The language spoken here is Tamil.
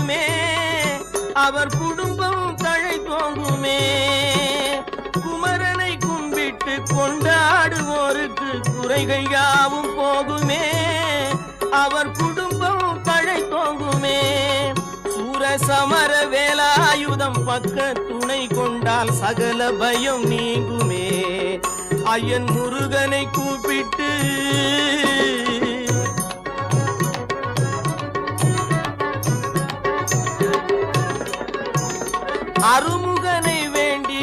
தோங்குமே, அவர் குடும்பம் தழை தோங்குமே. குமரனை கும்பிட்டு கொண்டாடுவோருக்கு குறைகள் யாவும் போகுமே, அவர் குடும்பம் தழை தோங்குமே. சூரசமர வேலாயுதம் பக்க துணை கொண்டால் சகல பயம் நீங்குமே. ஐயன் முருகனை கூப்பிட்டு அருமுகனை வேண்டி